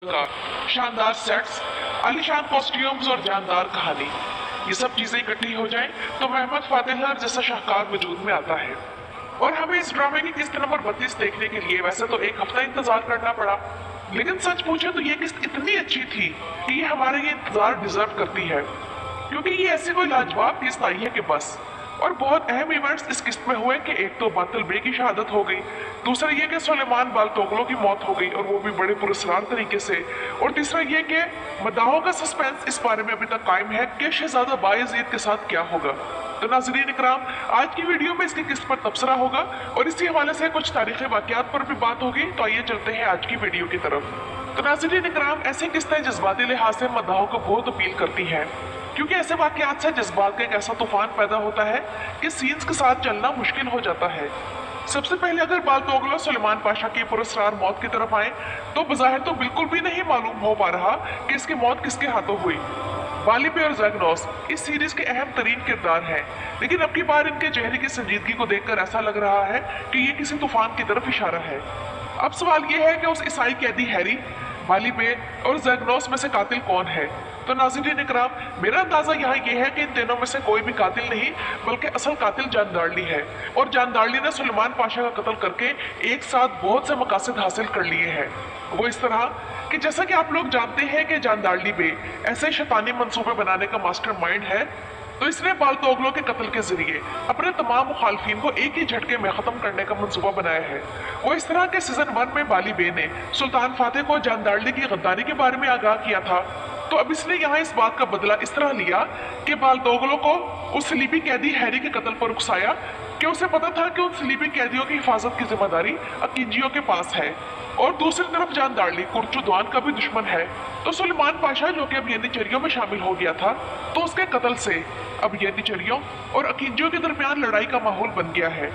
का शानदार सेट्स, आलीशान कॉस्ट्यूम्स और जानदार कहानी, ये सब चीजें इकट्ठी हो जाएं तो मोहम्मद फातेहर जैसा शाहकार वजूद में आता है। और हमें इस ड्रामे की किस्त नंबर 32 देखने के लिए वैसे तो एक हफ्ता इंतजार करना पड़ा, लेकिन सच पूछे तो ये किस्त इतनी अच्छी थी कि ये हमारे ये इंतजार डिजर्व करती है, क्योंकि ये ऐसी कोई लाजवाब किस्त आई है कि बस। और बहुत अहम इवेंट्स इस किस्त में हुए कि एक तो बातिल बे की शहादत हो गई, दूसरा ये कि सुलेमान बाल्तोगलो की मौत हो गई और वो भी बड़े पुरस्कार तरीके से, और तीसरा ये कि मदाहों का सस्पेंस इस बारे में अभी तक कायम है कि शहजादा बायजीद के साथ क्या होगा। तो नाज़रीन इकराम, आज की वीडियो में इसकी किस्त पर तबसरा होगा और इसी हवाले से कुछ तारीखी वाक़यात पर भी बात होगी। तो आइए चलते हैं आज की वीडियो की तरफ। तो नाज़रीन इकराम, ऐसी किस्तें जज्बाती लिहाज से मदाहों को बहुत अपील करती हैं, क्योंकि ऐसे वाक़यात से जज्बात का एक ऐसा तूफान पैदा होता है कि सीन्स के साथ चलना मुश्किल हो जाता है। सबसे पहले अगर बाल्तोगलो सुलेमान पाशा की पुरस्कार मौत की तरफ आए तो बज़ाहिर तो बिल्कुल भी नहीं मालूम हो पा रहा कि इसकी मौत किसके हाथों हुई। बाली बे और ज़ैगनोस इस सीरीज के अहम तरीन किरदार हैं, लेकिन अब की बार इनके चेहरे की संजीदगी को देखकर ऐसा लग रहा है कि ये किसी तूफान की तरफ इशारा है। अब सवाल ये है कि उस ईसाई कैदी हैरी, बाली बे और ज़ैगनोस में से कातिल कौन है। तो नाज़रीन इकराम, मेरा अंदाजा यहाँ ये है कि इन तीनों में से कोई भी कातिल नहीं, बल्कि असल कातिल जानदारली है, और जानदारली ने सुलेमान पाशा का कत्ल करके एक साथ बहुत से मकासद हासिल कर लिए हैं। वो इस तरह कि जैसा कि आप लोग जानते हैं कि जानदारली बे ऐसे शैतानी मंसूबे बनाने का मास्टरमाइंड है, तो इसने बाल्तोगलो के कत्ल के जरिए अपने तमाम मुखालफिन को एक ही झटके में खत्म करने का मंसूबा बनाया है। वो इस तरह के सीजन 1 में बाली बे ने सुल्तान फातेह को जानदारली की गद्दारी के बारे में आगाह किया था, तो अब इसने यहाँ इस बात का बदला इस तरह लिया कि बाल्तोगलो को उस सलीबी कैदी हैरी के कत्ल पर उकसाया कि उसे पता था कि उन सलीबी कैदियों की हिफाजत की जिम्मेदारी अकींजियों के पास है, और दूसरी तरफ जानदारली कुर्चुद्वान का भी दुश्मन है। तो सुलेमान पाशा, जो कि अब येनिचरियों में शामिल हो गया था, तो उसके कत्ल से अब येनिचरियों और अकींजियों के दरमियान लड़ाई का माहौल बन गया है,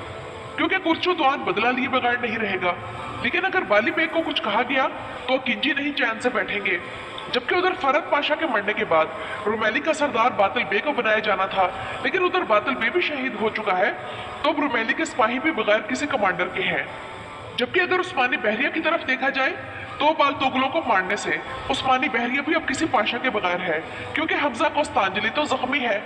क्योंकि कुर्चुद्वान बदला लिए बगैर नहीं रहेगा। लेकिन अगर बाली बेग को कुछ कहा गया तो अकींजी नहीं चैन से बैठेंगे। जबकि उधर फरद पाशा के मरने के बाद रुमैली का सरदार बातिल बे को बनाया जाना था, लेकिन उधर बातिल बे भी शहीद हो चुका है, तो अब रुमैली के सिपाही भी बगैर किसी कमांडर के हैं। जबकि अगर उस्मानी बहरिया की तरफ देखा जाए तो बाल्तोगलो को मारने से उस्मानी बहरिया भी अब किसी पाशा के बगैर है, क्योंकि हमजा कोस्तांजलि तो जख्मी है।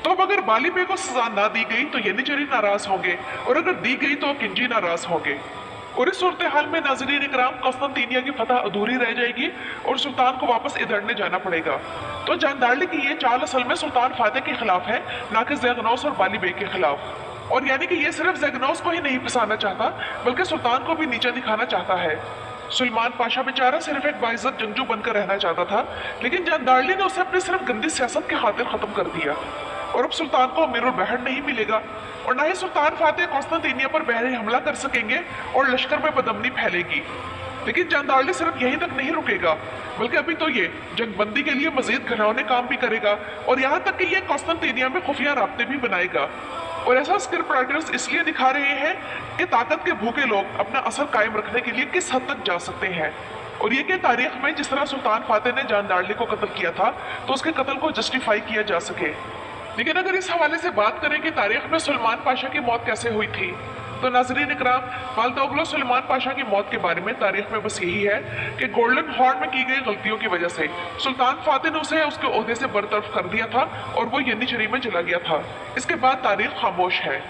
तो अब अगर बाली बे को सजा ना दी गई तो येनिचरी नाराज होंगे, और अगर दी गई तो किंजी नाराज होंगे। और इस सूरत हाल में नाज़रीन इकराम, कॉन्स्टेंटिनिया की फतह अधूरी रह जाएगी और सुल्तान को वापस इधरने जाना पड़ेगा। तो जानदारली की ये चाल असल में सुल्तान फातेह के खिलाफ है, ना कि ज़ैगनोस और बाली बे के खिलाफ। और यानी कि ये सिर्फ ज़ैगनोस को ही नहीं फंसाना चाहता, बल्कि सुल्तान को भी नीचा दिखाना चाहता है। सुलेमान पाशा बेचारा सिर्फ एक बाइज्जत जंगजू बनकर रहना चाहता था, लेकिन जानदारली ने उसे अपनी सिर्फ गंदी सियासत के खातिर खत्म कर दिया, और अब सुल्तान को अमीरुल बहर नहीं मिलेगा, और ना ही सुल्तान फातेह कॉन्स्टेंटिनिया पर बहरे हमला कर सकेंगे और लश्कर में बदअमनी फैलेगी। लेकिन जानदारली सिर्फ यहीं तक नहीं रुकेगा, बल्कि अभी तो ये जंगबंदी के लिए मजीद घिनौने काम भी करेगा, और यहाँ तक कि ये कॉन्स्टेंटिनिया में खुफिया राब्ते भी बनाएगा। और ऐसा स्क्रिप्ट राइटर्स इसलिए दिखा रहे हैं कि ताकत के भूखे लोग अपना असर कायम रखने के लिए किस हद तक जा सकते हैं, और ये कि तारीख में जिस तरह सुल्तान फातेह ने जानदारली को कत्ल किया था तो उसके कत्ल को जस्टिफाई किया जा सके। लेकिन अगर इस हवाले से बात करें कि तारीख में सुलेमान पाशा की मौत कैसे हुई थी, तो नाज़रीन इकराम, बाल्तोगलो सुलेमान पाशा की मौत के बारे में तारीख में बस यही है कि गोल्डन हॉर्न में की गई गलतियों की वजह से सुल्तान फातेह ने उसे उसके ओहदे से बरतरफ कर दिया था और वो येनिचरी में चला गया था। इसके बाद तारीख खामोश है,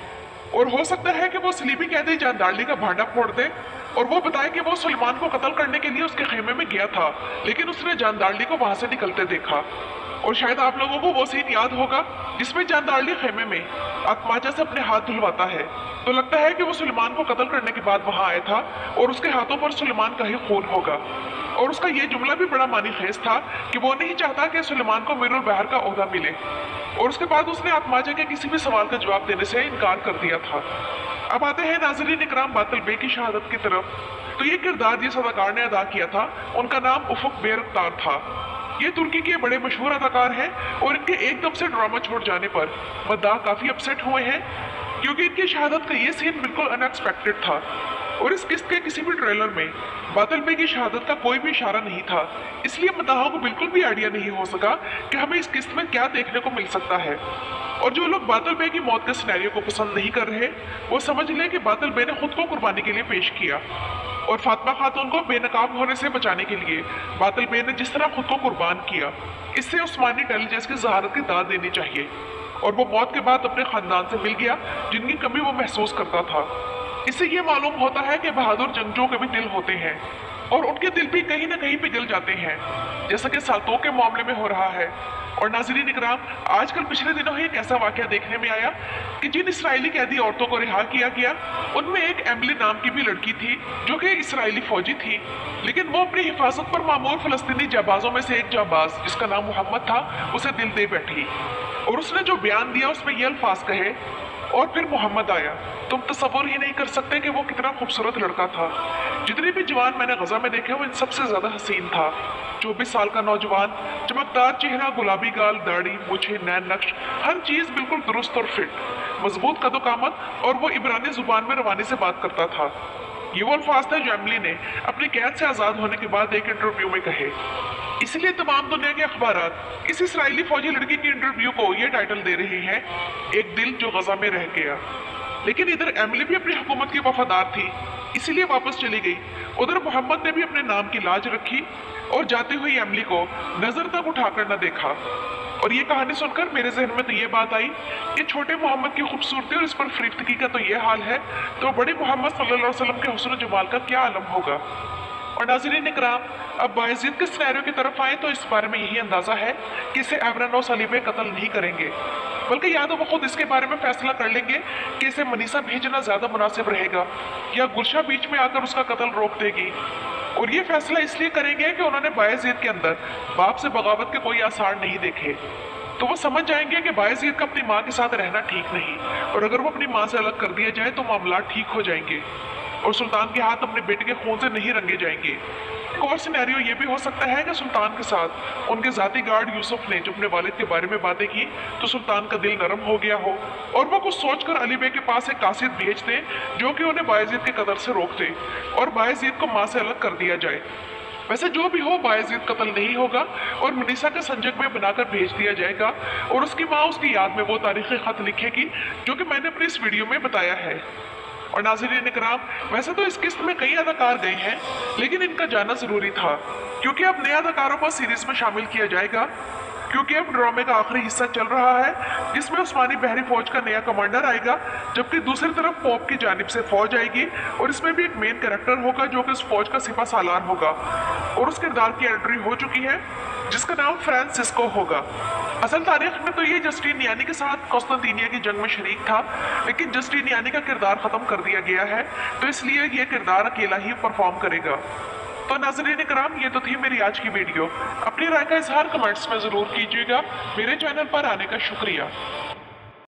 और हो सकता है कि वो सलीबी कैदी जानदारली का भांडा फोड़ दे और वो बताए कि वो सुलेमान को कत्ल करने के लिए उसके खेमे में गया था, लेकिन उसने जानदारली को वहां से निकलते देखा। और शायद आप लोगों को वो सीन याद होगा जिसमें जानदारली खेमे में आत्माचा से अपने हाथ धुलवाता है, तो लगता है कि वो सुलेमान को कत्ल करने के बाद वहां आया था और उसके हाथों पर सुलेमान का ही खून होगा। और उसका ये जुमला भी बड़ा मानी खेज था कि वो नहीं चाहता कि सुलेमान को अमीरुल बहर का ओहदा मिले, और उसके बाद उसने आत्माचा के किसी भी सवाल का जवाब देने से इनकार कर दिया था। अब आते हैं नाज़रीन इकराम बातिल बे की शहादत की तरफ। तो ये किरदार जिस अदाकार ने अदा किया था उनका नाम उफुक बे रफ्तार था। ये तुर्की के बड़े मशहूर अदाकार हैं, और इनके एकदम से ड्रामा छोड़ जाने पर मद्दाह काफी अपसेट हुए हैं, क्योंकि इनकी शहादत का ये सीन बिल्कुल अनएक्सपेक्टेड था। और इस किस्त के किसी भी ट्रेलर में बातिल बे की शहादत का कोई भी इशारा नहीं था, इसलिए मद्दाहों को बिल्कुल भी आइडिया नहीं हो सका कि हमें इस किस्त में क्या देखने को मिल सकता है। और जो लोग बातिल बे की मौत के सिनेरियो को पसंद नहीं कर रहे, वो समझ लें कि बातिल बे ने खुद को कुर्बानी के लिए पेश किया। और फातिमा खातून को बेनकाब होने से बचाने के लिए बातिल बे ने जिस तरह खुद को कुर्बान किया, इससे उस्मानी इंटेलिजेंस की ज़हारत की दाद देनी चाहिए। और वो मौत के बाद अपने खानदान से मिल गया जिनकी कमी वो महसूस करता था। इससे ये मालूम होता है कि बहादुर जंगजों के भी दिल होते हैं और उनके दिल भी कहीं ना कहीं पिघल जाते हैं, जैसा कि साल्तों के मामले में हो रहा है। और नाज़रीन इकराम, आजकल पिछले दिनों ही एक ऐसा वाक़या देखने में आया कि जिन इस्राएली कैदी औरतों को रिहा किया गया, उनमें एक एमिली नाम की भी लड़की थी जो कि इस्राएली फौजी थी, लेकिन वो अपनी हिफाजत पर मामूर फ़लस्तीनी जाबाजों में से एक जाबाज जिसका नाम मोहम्मद था, उसे दिल दे बैठी और उसने जो बयान दिया उसमें ये अल्फाज कहे, और फिर मोहम्मद आया। तुम तसव्वुर ही नहीं कर सकते कि वो कितना खूबसूरत लड़का था। जितने भी जवान मैंने गजा में देखे वो इन सबसे ज्यादा हसीन था। 24 साल का नौजवान, चमकदार चेहरा, गुलाबी गाल, दाढ़ी, मूछें, नैन नक्श, हर चीज बिल्कुल दुरुस्त और फिट, मजबूत कदो कामत, और वो इब्रानी जुबान में रवानी से बात करता था। ये वो अल्फाज थे जो एमिली ने अपनी कैद से आजाद होने के बाद एक इंटरव्यू में कहे। इसलिए तमाम दुनिया के अखबारात इस इस्राएली फौजी लड़की की इंटरव्यू को ये टाइटल दे रहे हैं, एक दिल जो गजा में रह गया। लेकिन इधर एमिली भी अपनी हुकूमत की वफादार थी, इसीलिए वापस चली गई। उधर मोहम्मद ने भी अपने नाम की लाज रखी और जाती हुई एमिली को नजर तक उठाकर न देखा। और ये कहानी सुनकर मेरे जहन में तो ये बात आई कि छोटे मोहम्मद की खूबसूरती और इस पर फरीफ्तगी का तो ये हाल है, तो बड़े मोहम्मद सल्लल्लाहु अलैहि वसल्लम के हुस्न जमाल का क्या आलम होगा। और नाज़रीन इकराम, अब बायज़ीद के सिनेरियो की तरफ आए तो इस बारे में यही अंदाजा है कि इसे एमरान और सलीबे कत्ल नहीं करेंगे, बल्कि या तो वो खुद इसके बारे में फैसला कर लेंगे कि इसे मनीसा भेजना ज्यादा मुनासिब रहेगा, या गुलशा बीच में आकर उसका कत्ल रोक देगी। और ये फैसला इसलिए करेंगे कि उन्होंने बायज़ीद के अंदर बाप से बगावत के कोई आसार नहीं देखे, तो वो समझ जाएंगे कि बायज़ीद का अपनी माँ के साथ रहना ठीक नहीं, और अगर वो अपनी माँ से अलग कर दिया जाए तो मामला ठीक हो जाएंगे और सुल्तान के हाथ अपने बेटे के खून से नहीं रंगे जाएंगे। एक और सिनेरियो ये भी हो सकता है कि सुल्तान के साथ उनके जाती गार्ड यूसुफ ने जो अपने वालिद के बारे में बातें की तो सुल्तान का दिल नरम हो गया हो और वो कुछ सोचकर अली बे के पास एक कासिद भेज दे जो कि उन्हें बायज़ीद के कत्ल से रोक दे और बायज़ीद को माँ से अलग कर दिया जाए। वैसे जो भी हो, बायज़ीद कत्ल नहीं होगा और मनीसा का संजक में बनाकर भेज दिया जाएगा और उसकी माँ उसकी याद में वो तारीखी खत लिखेगी जो कि मैंने अपनी इस वीडियो में बताया है। और नाज़रीन इकराम, वैसे तो इस किस्त में कई अदाकार गए हैं, लेकिन इनका जाना जरूरी था क्योंकि अब नए अदाकारों को सीरीज में शामिल किया जाएगा, क्योंकि अब ड्रामे का आखिरी हिस्सा चल रहा है जिसमें उस्मानी बहरी फौज का नया कमांडर आएगा, जबकि दूसरी तरफ पोप की जानिब से फौज आएगी और इसमें भी एक मेन कैरेक्टर होगा जो कि इस फौज का सिपा सालार होगा और उस किरदार की एंट्री हो चुकी है जिसका नाम फ्रांसिस्को होगा। असल तारीख में तो ये जस्टिनियानी के साथ कॉन्स्टेंटिनिया की जंग में शरीक था, लेकिन जस्टिनियानी का किरदार खत्म कर दिया गया है तो इसलिए ये किरदार अकेला ही परफॉर्म करेगा। तो नाज़रीन इकराम, ये तो थी मेरी आज की वीडियो। अपनी राय का इजहार कमेंट्स में ज़रूर कीजिएगा। मेरे चैनल पर आने का शुक्रिया।